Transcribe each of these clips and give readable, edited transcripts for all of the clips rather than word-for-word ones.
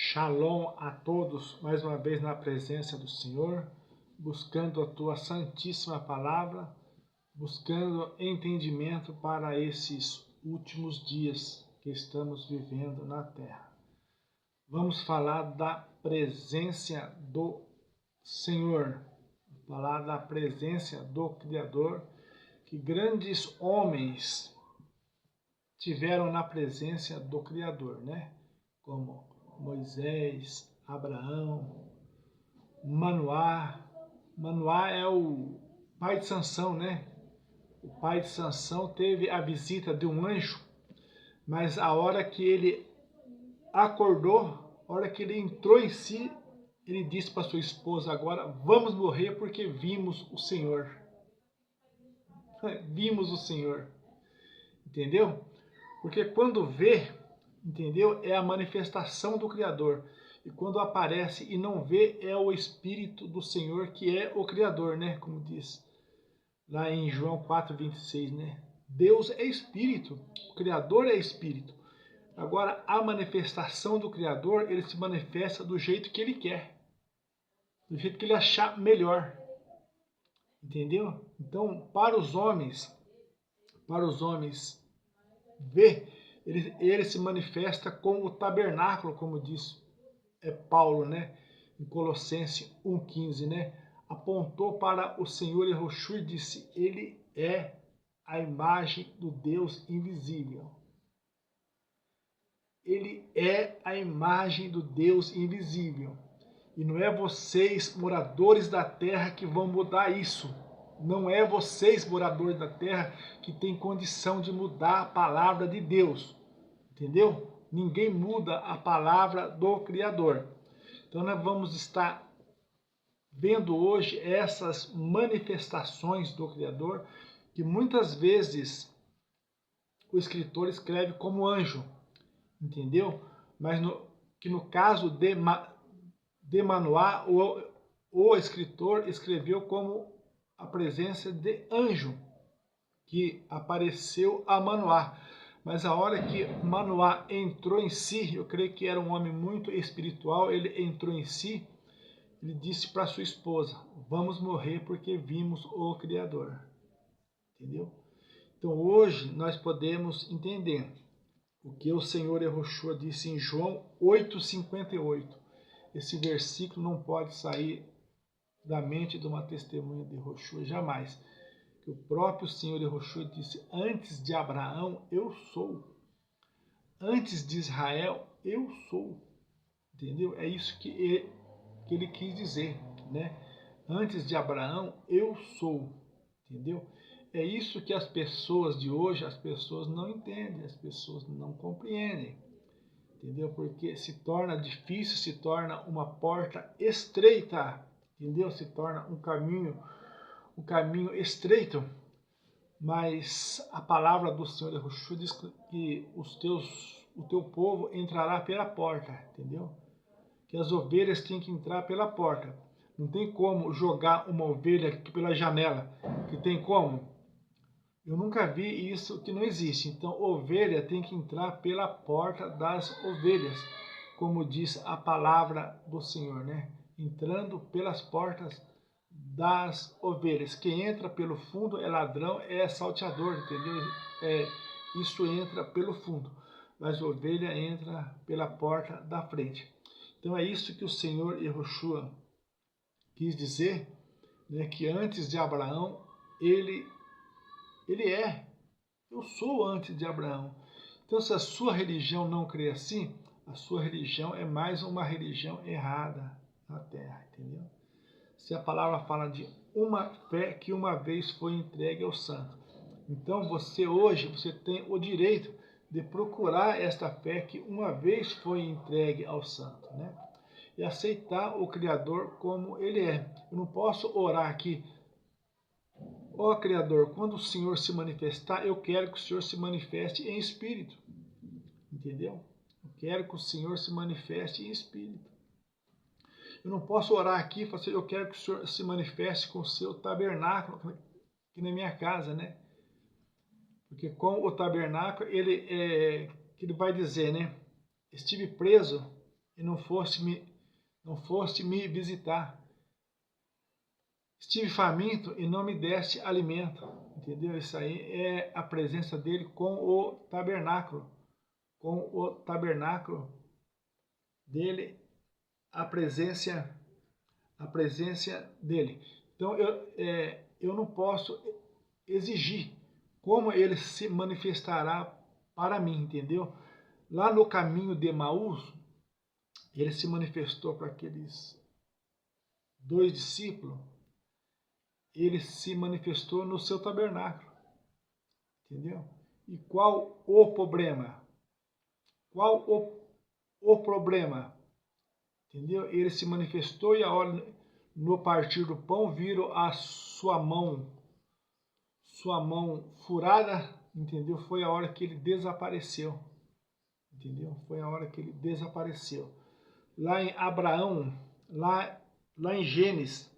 Shalom a todos, mais uma vez na presença do Senhor, buscando a Tua Santíssima Palavra, buscando entendimento para esses últimos dias que estamos vivendo na Terra. Vamos falar da presença do Senhor, falar da presença do Criador, que grandes homens tiveram na presença do Criador, né? Como Moisés, Abraão, Manoá. Manoá é o pai de Sansão, né? O pai de Sansão teve a visita de um anjo, mas a hora que ele acordou, a hora que ele entrou em si, ele disse para sua esposa: agora vamos morrer porque vimos o Senhor. Vimos o Senhor. Entendeu? Porque quando vê, entendeu? É a manifestação do Criador. E quando aparece e não vê, é o Espírito do Senhor que é o Criador, né? Como diz lá em João 4:26, né? Deus é Espírito, o Criador é Espírito. Agora, a manifestação do Criador, ele se manifesta do jeito que ele quer, do jeito que ele achar melhor. Entendeu? Então, para os homens ver, ele se manifesta como o tabernáculo, como diz Paulo, né? Em Colossenses 1:15, né? Apontou para o Senhor Yehoshua e disse: ele é a imagem do Deus invisível. Ele é a imagem do Deus invisível. E não é vocês, moradores da terra, que vão mudar isso. Não é vocês, moradores da terra, que têm condição de mudar a palavra de Deus. Entendeu? Ninguém muda a palavra do Criador. Então nós vamos estar vendo hoje essas manifestações do Criador, que muitas vezes o escritor escreve como anjo, entendeu? Mas que no caso de Manoá, o escritor escreveu como a presença de anjo, que apareceu a Manoá. Mas a hora que Manoá entrou em si, eu creio que era um homem muito espiritual, ele entrou em si, ele disse para sua esposa: vamos morrer porque vimos o Criador. Entendeu? Então hoje nós podemos entender o que o Senhor Yehoshua disse em João 8:58. Esse versículo não pode sair da mente de uma testemunha de Yehoshua jamais. Que o próprio Senhor Yehoshua disse: antes de Abraão, eu sou. Antes de Israel, eu sou. Entendeu? É isso que ele quis dizer, né? Antes de Abraão, eu sou. Entendeu? É isso que as pessoas de hoje, as pessoas não entendem, as pessoas não compreendem. Entendeu? Porque se torna difícil, se torna uma porta estreita, entendeu? Se torna um caminho estreito. Mas a palavra do Senhor Yehoshua diz que o teu povo entrará pela porta, entendeu? Que as ovelhas têm que entrar pela porta. Não tem como jogar uma ovelha pela janela. Que tem como? Eu nunca vi isso, que não existe. Então, ovelha tem que entrar pela porta das ovelhas, como diz a palavra do Senhor, né? Entrando pelas portas das ovelhas. Quem entra pelo fundo é ladrão, é salteador, entendeu? Isso entra pelo fundo, mas a ovelha entra pela porta da frente. Então é isso que o Senhor Yehoshua quis dizer, né? Que antes de Abraão, ele é. Eu sou antes de Abraão. Então, se a sua religião não crê assim, a sua religião é mais uma religião errada na Terra, entendeu? Se a palavra fala de uma fé que uma vez foi entregue ao santo. Então, hoje, você tem o direito de procurar esta fé que uma vez foi entregue ao santo, né? E aceitar o Criador como ele é. Eu não posso orar aqui: ó Criador, quando o Senhor se manifestar, eu quero que o Senhor se manifeste em espírito. Entendeu? Eu quero que o Senhor se manifeste em espírito. Eu não posso orar aqui e falar assim: eu quero que o Senhor se manifeste com o seu tabernáculo aqui na minha casa, né? Porque com o tabernáculo, ele vai dizer, né? Estive preso e não foste me visitar. Estive faminto e não me deste alimento. Entendeu? Isso aí é a presença dele com o tabernáculo. Com o tabernáculo dele, a presença dele. Então eu não posso exigir como ele se manifestará para mim, entendeu? Lá no caminho de Emaús, ele se manifestou para aqueles 2 discípulos, ele se manifestou no seu tabernáculo, entendeu? E qual o problema? Qual o problema? Entendeu? Ele se manifestou e a hora no partir do pão viram a sua mão furada, entendeu? Foi a hora que ele desapareceu, entendeu? Foi a hora que ele desapareceu. Lá em Abraão, lá em Gênesis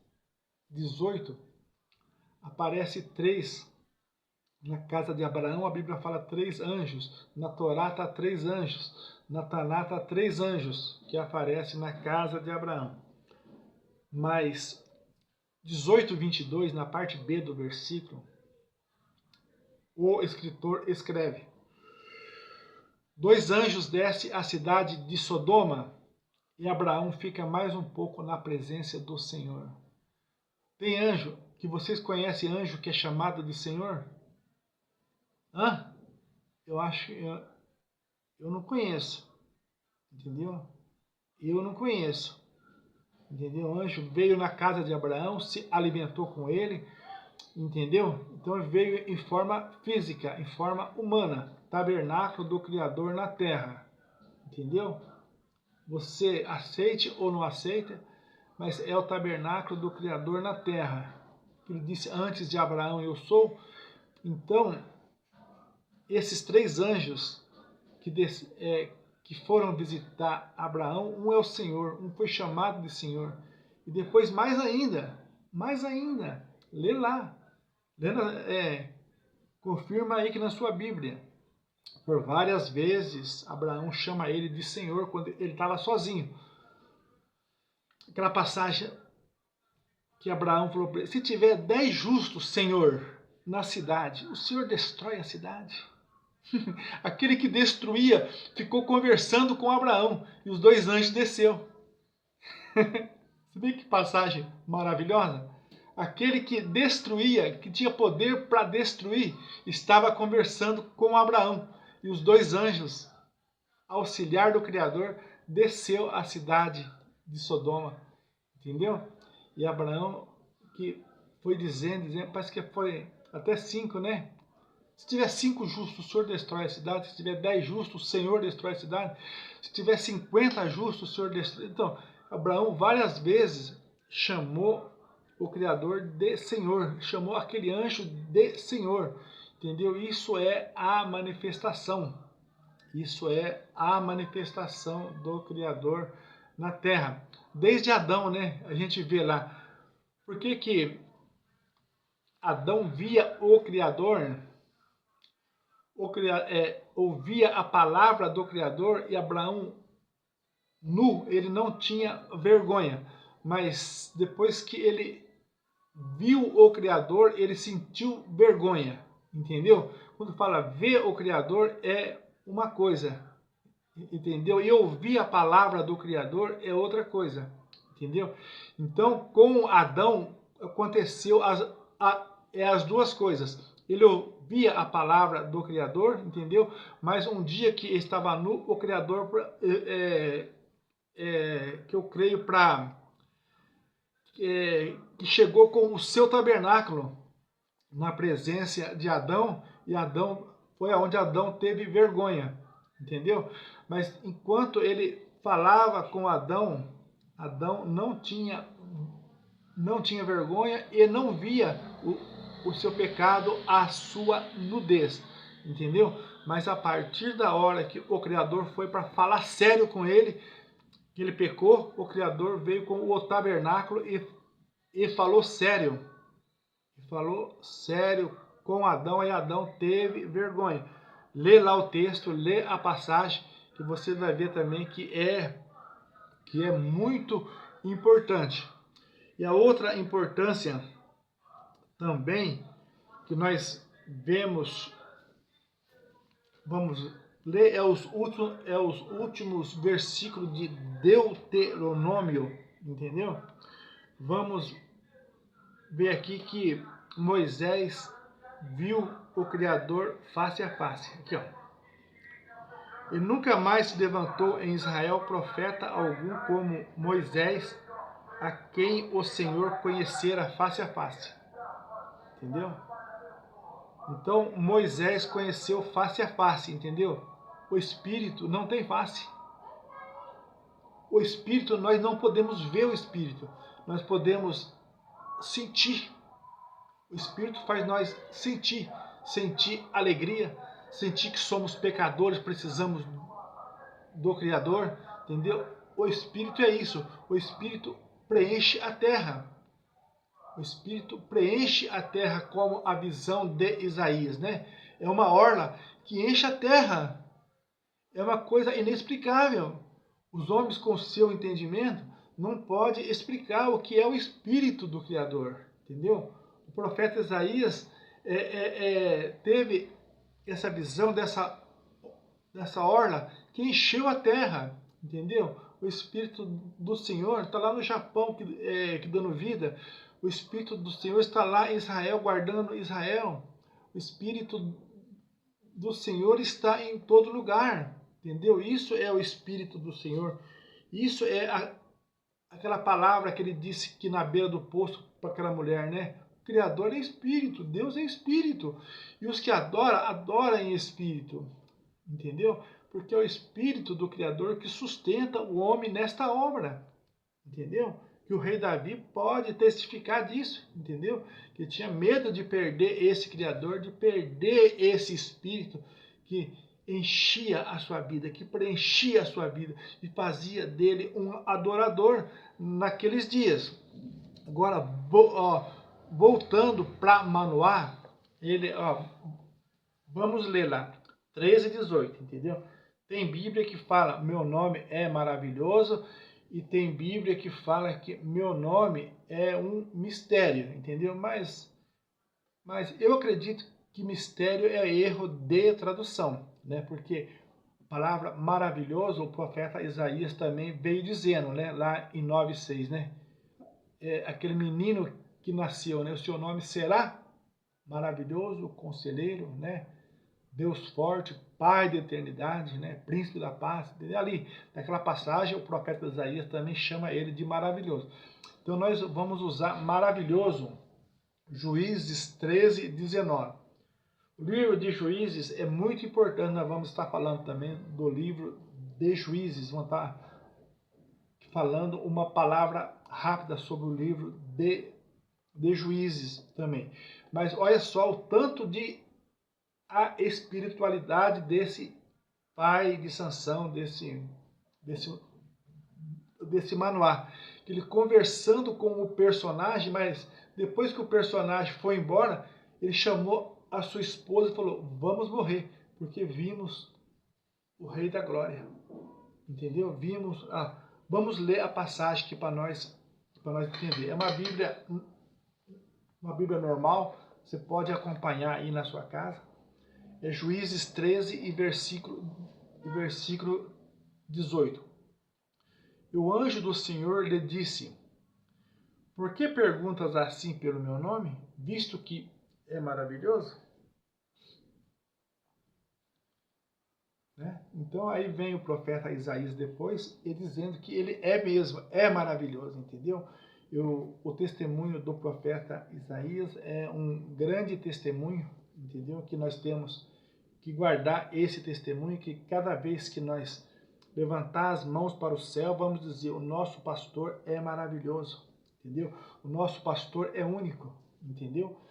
18, aparece 3, na casa de Abraão a Bíblia fala 3 anjos, na Torá está 3 anjos, na Taná está 3 anjos que aparecem na casa de Abraão. Mas 18:22, na parte B do versículo, o escritor escreve: 2 anjos descem à cidade de Sodoma e Abraão fica mais um pouco na presença do Senhor. Tem anjo que vocês conhecem, anjo que é chamado de Senhor? Hã? Eu acho, eu não conheço, entendeu? Eu não conheço, entendeu? O anjo veio na casa de Abraão, se alimentou com ele, entendeu? Então ele veio em forma física, em forma humana, tabernáculo do Criador na terra, entendeu? Você aceite ou não aceita, mas é o tabernáculo do Criador na terra. Ele disse antes de Abraão eu sou. Então, esses 3 anjos que foram visitar Abraão, um é o Senhor, um foi chamado de Senhor. E depois mais ainda, lê lá, confirma aí que na sua Bíblia, por várias vezes, Abraão chama ele de Senhor quando ele estava sozinho. Aquela passagem que Abraão falou para ele: se tiver 10 justos, Senhor, na cidade, o Senhor destrói a cidade? Aquele que destruía ficou conversando com Abraão e os 2 anjos desceu. Você vê que passagem maravilhosa? Aquele que destruía, que tinha poder para destruir, estava conversando com Abraão e os 2 anjos, auxiliar do Criador, desceu à cidade de Sodoma, entendeu? E Abraão que foi dizendo, parece que foi até 5, né? Se tiver 5 justos, o Senhor destrói a cidade. Se tiver 10 justos, o Senhor destrói a cidade. Se tiver 50 justos, o Senhor destrói. Então, Abraão várias vezes chamou o Criador de Senhor, chamou aquele anjo de Senhor, entendeu? Isso é a manifestação. Isso é a manifestação do Criador na terra. Desde Adão, né? A gente vê lá. Por que Adão via o Criador? Ouvia a palavra do Criador e Abraão nu, ele não tinha vergonha, mas depois que ele viu o Criador, ele sentiu vergonha, entendeu? Quando fala ver o Criador é uma coisa, entendeu? E ouvir a palavra do Criador é outra coisa, entendeu? Então, com Adão aconteceu as 2 coisas. Ele ouvia a palavra do Criador, entendeu? Mas um dia que estava nu, o Criador, que eu creio que chegou com o seu tabernáculo na presença de Adão, e Adão foi aonde Adão teve vergonha, entendeu? Mas enquanto ele falava com Adão, Adão não tinha vergonha e não via o seu pecado, a sua nudez, entendeu? Mas a partir da hora que o Criador foi para falar sério com ele, que ele pecou, o Criador veio com o tabernáculo e falou sério. Falou sério com Adão, e Adão teve vergonha. Lê lá o texto, lê a passagem, que você vai ver também que é que é muito importante. E a outra importância também que nós vemos, vamos ler, é os últimos versículos de Deuteronômio, entendeu? Vamos ver aqui que Moisés viu o Criador face a face. Aqui, ó. E nunca mais se levantou em Israel profeta algum como Moisés, a quem o Senhor conhecera face a face. Entendeu? Então, Moisés conheceu face a face, entendeu? O Espírito não tem face. O Espírito, nós não podemos ver o Espírito. Nós podemos sentir. O Espírito faz nós sentir. Sentir alegria. Sentir que somos pecadores, precisamos do Criador. Entendeu? O Espírito é isso. O Espírito preenche a terra. O Espírito preenche a terra, como a visão de Isaías, né? É uma orla que enche a terra. É uma coisa inexplicável. Os homens, com seu entendimento, não podem explicar o que é o Espírito do Criador, entendeu? O profeta Isaías teve essa visão dessa orla que encheu a terra, entendeu? O Espírito do Senhor está lá no Japão, que dando vida. O Espírito do Senhor está lá em Israel, guardando Israel. O Espírito do Senhor está em todo lugar, entendeu? Isso é o Espírito do Senhor. Isso é aquela palavra que ele disse que na beira do poço para aquela mulher, né? O Criador é Espírito, Deus é Espírito. E os que adoram em Espírito, entendeu? Porque é o Espírito do Criador que sustenta o homem nesta obra, entendeu? Que o rei Davi pode testificar disso, entendeu? Que tinha medo de perder esse Criador, de perder esse Espírito que enchia a sua vida, que preenchia a sua vida e fazia dele um adorador naqueles dias. Agora, voltando para Manoá, vamos ler lá, 13 e 18, entendeu? Tem Bíblia que fala, meu nome é maravilhoso, e tem Bíblia que fala que meu nome é um mistério, entendeu? Mas eu acredito que mistério é erro de tradução, né? Porque a palavra maravilhoso, o profeta Isaías também veio dizendo, né? Lá em 9:6, né? Aquele menino que nasceu, né? O seu nome será maravilhoso, conselheiro, né? Deus forte, Pai da eternidade, né? Príncipe da paz. Ali, naquela passagem, o profeta Isaías também chama ele de maravilhoso. Então nós vamos usar maravilhoso, Juízes 13, 19. O livro de Juízes é muito importante, nós vamos estar falando também do livro de Juízes, vamos estar falando uma palavra rápida sobre o livro de Juízes também. Mas olha só o tanto de a espiritualidade desse pai de Sansão, desse Manoá. Ele conversando com o personagem, mas depois que o personagem foi embora, ele chamou a sua esposa e falou, vamos morrer, porque vimos o Rei da Glória. Entendeu? Vamos ler a passagem aqui para nós entender. É uma Bíblia normal, você pode acompanhar aí na sua casa. É Juízes 13 e versículo 18. E o anjo do Senhor lhe disse, por que perguntas assim pelo meu nome, visto que é maravilhoso? Né? Então aí vem o profeta Isaías depois, ele dizendo que ele é mesmo, é maravilhoso, entendeu? O testemunho do profeta Isaías é um grande testemunho, entendeu? Que nós temos que guardar esse testemunho, que cada vez que nós levantar as mãos para o céu, vamos dizer, o nosso pastor é maravilhoso, entendeu? O nosso pastor é único, entendeu?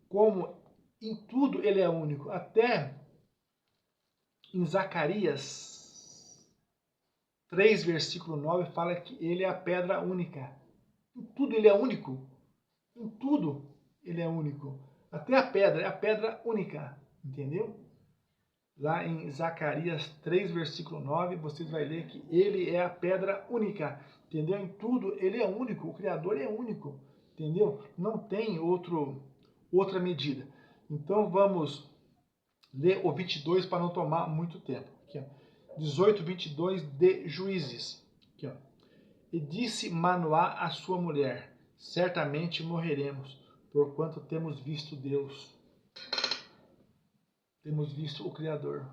Como em tudo ele é único, até em Zacarias 3, versículo 9, fala que ele é a pedra única. Em tudo ele é único. Em tudo ele é único. Até a pedra, é a pedra única, entendeu? lá em Zacarias 3, versículo 9, vocês vão ler que ele é a pedra única, entendeu? Em tudo ele é único, o Criador é único, entendeu? Não tem outra medida. Então vamos ler o 22 para não tomar muito tempo. Aqui, ó. 18, 22 de Juízes. Aqui, ó. E disse Manoá à sua mulher, certamente morreremos, porquanto temos visto Deus. Temos visto o Criador.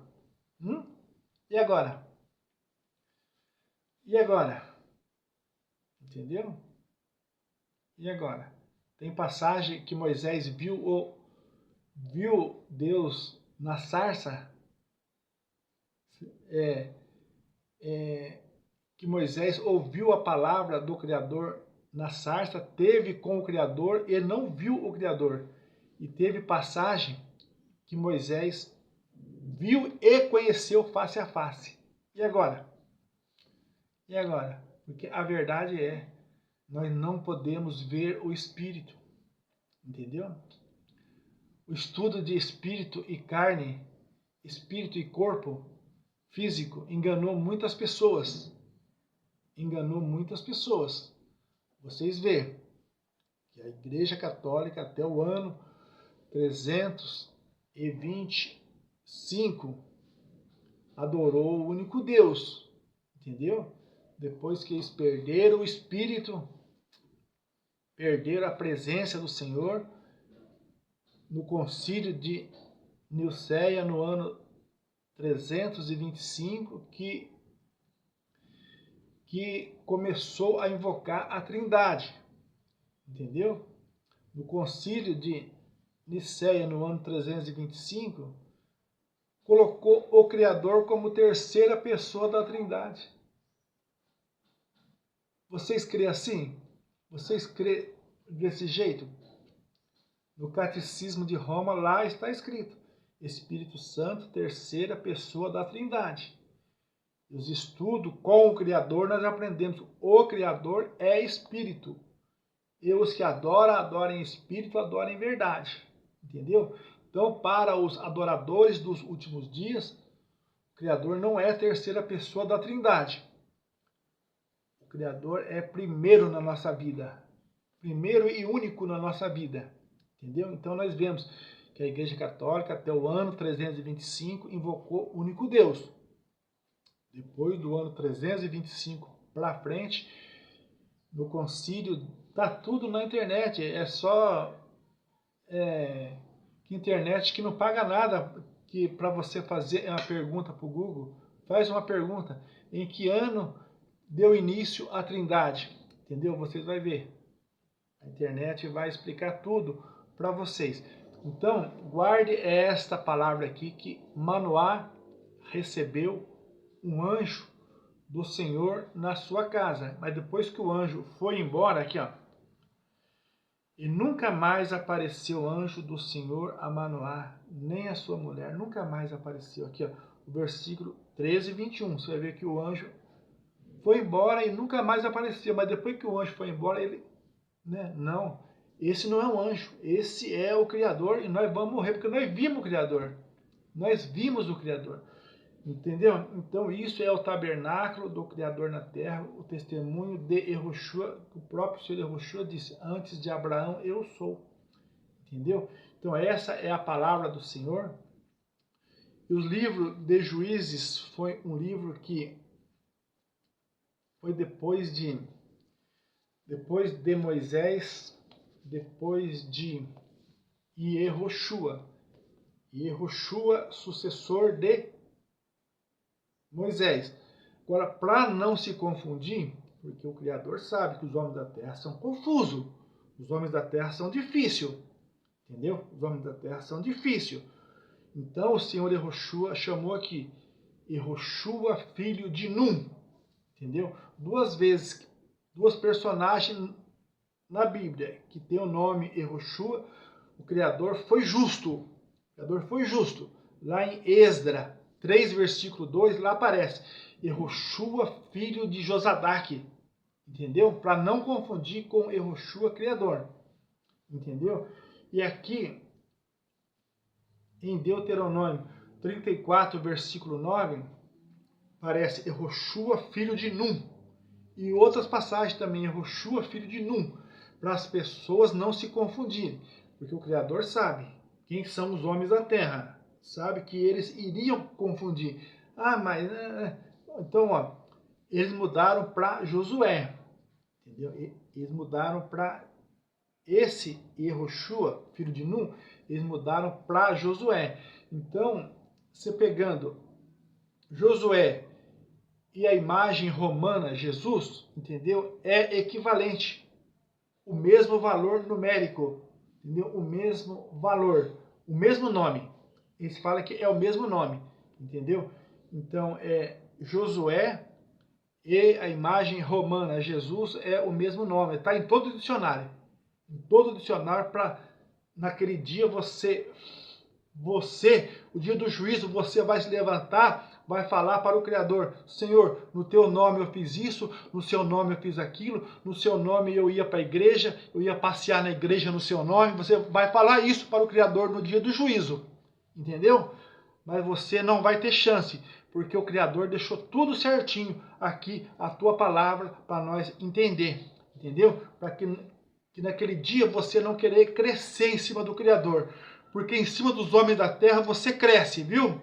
E agora? E agora? Entendeu? E agora? Tem passagem que Moisés viu Deus na sarça. Que Moisés ouviu a palavra do Criador na sarça, teve com o Criador e não viu o Criador. E teve passagem que Moisés viu e conheceu face a face. E agora? E agora? Porque a verdade é, nós não podemos ver o Espírito. Entendeu? O estudo de espírito e carne, espírito e corpo físico, enganou muitas pessoas. Enganou muitas pessoas. Vocês vê que a Igreja Católica até o ano 325 adorou o único Deus, entendeu? Depois que eles perderam o Espírito, perderam a presença do Senhor, no concílio de Nicéia, no ano 325, que começou a invocar a Trindade, entendeu? No concílio de Nicéia, no ano 325, colocou o Criador como terceira pessoa da Trindade. Vocês creem assim? Vocês creem desse jeito? No Catecismo de Roma, lá está escrito: Espírito Santo, terceira pessoa da Trindade. Os estudos com o Criador, nós aprendemos: o Criador é Espírito. E os que adoram, adoram em Espírito, adoram em verdade. Entendeu? Então, para os adoradores dos últimos dias, o Criador não é a terceira pessoa da Trindade. O Criador é primeiro na nossa vida. Primeiro e único na nossa vida. Entendeu? Então, nós vemos que a Igreja Católica, até o ano 325, invocou o único Deus. Depois do ano 325 para frente, no concílio, tá tudo na internet. É só internet que não paga nada, que para você fazer uma pergunta para o Google, faz uma pergunta: em que ano deu início a Trindade? Entendeu? Vocês vão ver. A internet vai explicar tudo para vocês. Então, guarde esta palavra aqui, que Manoá recebeu um anjo do Senhor na sua casa. Mas depois que o anjo foi embora, aqui ó, e nunca mais apareceu o anjo do Senhor a Manoá, nem a sua mulher, nunca mais apareceu. Aqui ó, o versículo 13 e 21, você vai ver que o anjo foi embora e nunca mais apareceu. Mas depois que o anjo foi embora, ele, não, esse não é um anjo, esse é o Criador, e nós vamos morrer, porque nós vimos o Criador. Nós vimos o Criador. Entendeu? Então isso é o tabernáculo do Criador na terra, o testemunho de Yehoshua. O próprio Senhor Yehoshua disse: antes de Abraão eu sou. Entendeu? Então essa é a palavra do Senhor. E o livro de Juízes foi um livro que foi depois de Moisés, depois de Yehoshua. Yehoshua, sucessor de Moisés. Agora, para não se confundir, porque o Criador sabe que os homens da terra são confusos, os homens da terra são difíceis, entendeu? Os homens da terra são difíceis. Então, o Senhor Yehoshua chamou aqui Yehoshua, filho de Num, entendeu? Duas vezes, duas personagens na Bíblia que tem o nome Yehoshua. O Criador foi justo. O Criador foi justo. Lá em Esdra 3, versículo 2, lá aparece Yehoshua, filho de Josadaque, entendeu? Para não confundir com Yehoshua, Criador, entendeu? E aqui, em Deuteronômio 34, versículo 9, parece Yehoshua, filho de Num. E outras passagens também, Yehoshua, filho de Num, para as pessoas não se confundirem. Porque o Criador sabe quem são os homens da terra. Sabe que eles iriam confundir. Ah, mas... Então, ó, eles mudaram para Josué. Entendeu? Eles mudaram para esse Yehoshua, filho de Num, eles mudaram para Josué. Então, você pegando Josué e a imagem romana Jesus, entendeu? É equivalente. O mesmo valor numérico, entendeu? O mesmo valor, o mesmo nome. Eles falam que é o mesmo nome, entendeu? Então, Josué e a imagem romana Jesus é o mesmo nome. Está em todo o dicionário. Em todo o dicionário, para naquele dia você, o dia do juízo, você vai se levantar, vai falar para o Criador: Senhor, no teu nome eu fiz isso, no seu nome eu fiz aquilo, no seu nome eu ia para a igreja, eu ia passear na igreja no seu nome. Você vai falar isso para o Criador no dia do juízo, entendeu? Mas você não vai ter chance, porque o Criador deixou tudo certinho aqui, a tua palavra, para nós entender, entendeu? Para que naquele dia você não querer crescer em cima do Criador, porque em cima dos homens da terra você cresce, viu?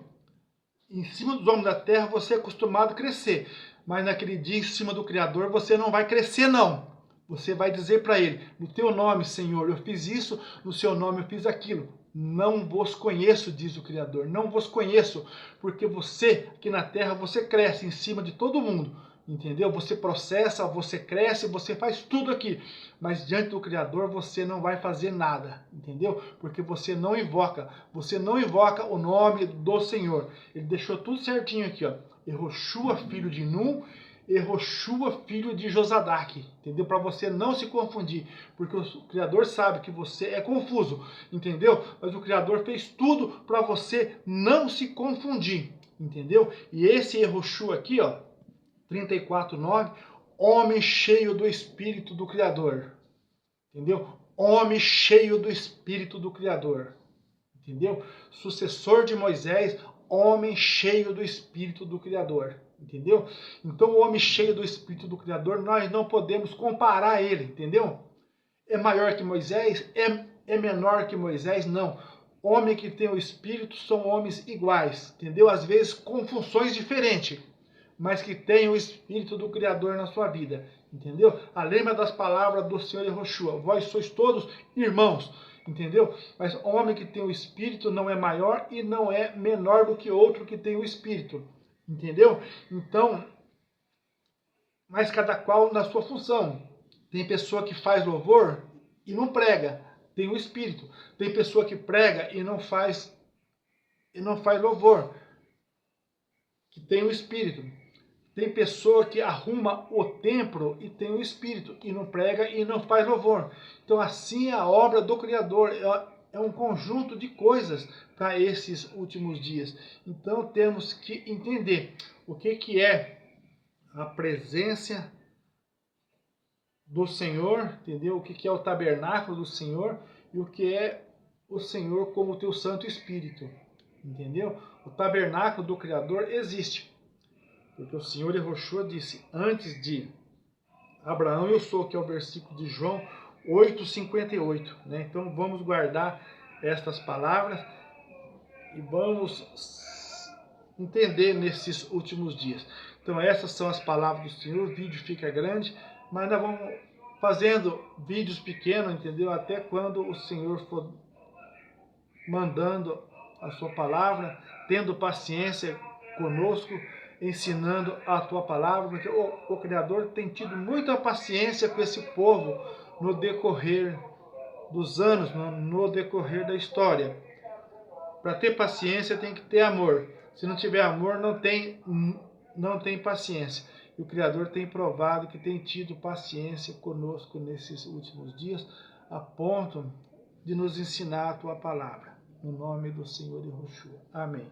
Em cima dos homens da terra você é acostumado a crescer, mas naquele dia em cima do Criador você não vai crescer não. Você vai dizer para ele: no teu nome, Senhor, eu fiz isso, no seu nome eu fiz aquilo. Não vos conheço, diz o Criador, não vos conheço, porque você, aqui na terra, você cresce em cima de todo mundo, entendeu? Você processa, você cresce, você faz tudo aqui, mas diante do Criador você não vai fazer nada, entendeu? Porque você não invoca o nome do Senhor. Ele deixou tudo certinho aqui, ó. Yehoshua, filho de Num, Yehoshua, filho de Josadaque, entendeu? Para você não se confundir, porque o Criador sabe que você é confuso, entendeu? Mas o Criador fez tudo para você não se confundir, entendeu? E esse Yehoshua aqui, ó, 34:9, homem cheio do Espírito do Criador, entendeu? Homem cheio do Espírito do Criador, entendeu? Sucessor de Moisés, homem cheio do Espírito do Criador, entendeu? Então, o homem cheio do Espírito do Criador, nós não podemos comparar ele, entendeu? É maior que Moisés? É menor que Moisés? Não. Homem que tem o Espírito são homens iguais, entendeu? Às vezes com funções diferentes, mas que tem o Espírito do Criador na sua vida, entendeu? Lembra das palavras do Senhor Yehoshua: vós sois todos irmãos, entendeu? Mas homem que tem o Espírito não é maior e não é menor do que outro que tem o Espírito, entendeu? Então, mas cada qual na sua função. Tem pessoa que faz louvor e não prega, tem o Espírito. Tem pessoa que prega e não faz louvor, que tem o Espírito. Tem pessoa que arruma o templo e tem o Espírito, e não prega e não faz louvor. Então assim é a obra do Criador, é um conjunto de coisas para esses últimos dias. Então temos que entender o que é a presença do Senhor, entendeu? O que é o tabernáculo do Senhor e o que é o Senhor como o teu Santo Espírito, entendeu? O tabernáculo do Criador existe, porque o Senhor Yehoshua disse: antes de Abraão eu sou, que é o versículo de João 8:58, né? Então vamos guardar estas palavras e vamos entender nesses últimos dias. Então essas são as palavras do Senhor. O vídeo fica grande, mas nós vamos fazendo vídeos pequenos, entendeu? Até quando o Senhor for mandando a sua palavra, tendo paciência conosco, ensinando a tua palavra, porque o Criador tem tido muita paciência com esse povo no decorrer dos anos, no decorrer da história. Para ter paciência tem que ter amor. Se não tiver amor, não tem paciência. E o Criador tem provado que tem tido paciência conosco nesses últimos dias, a ponto de nos ensinar a tua palavra. No nome do Senhor Yehoshua. Amém.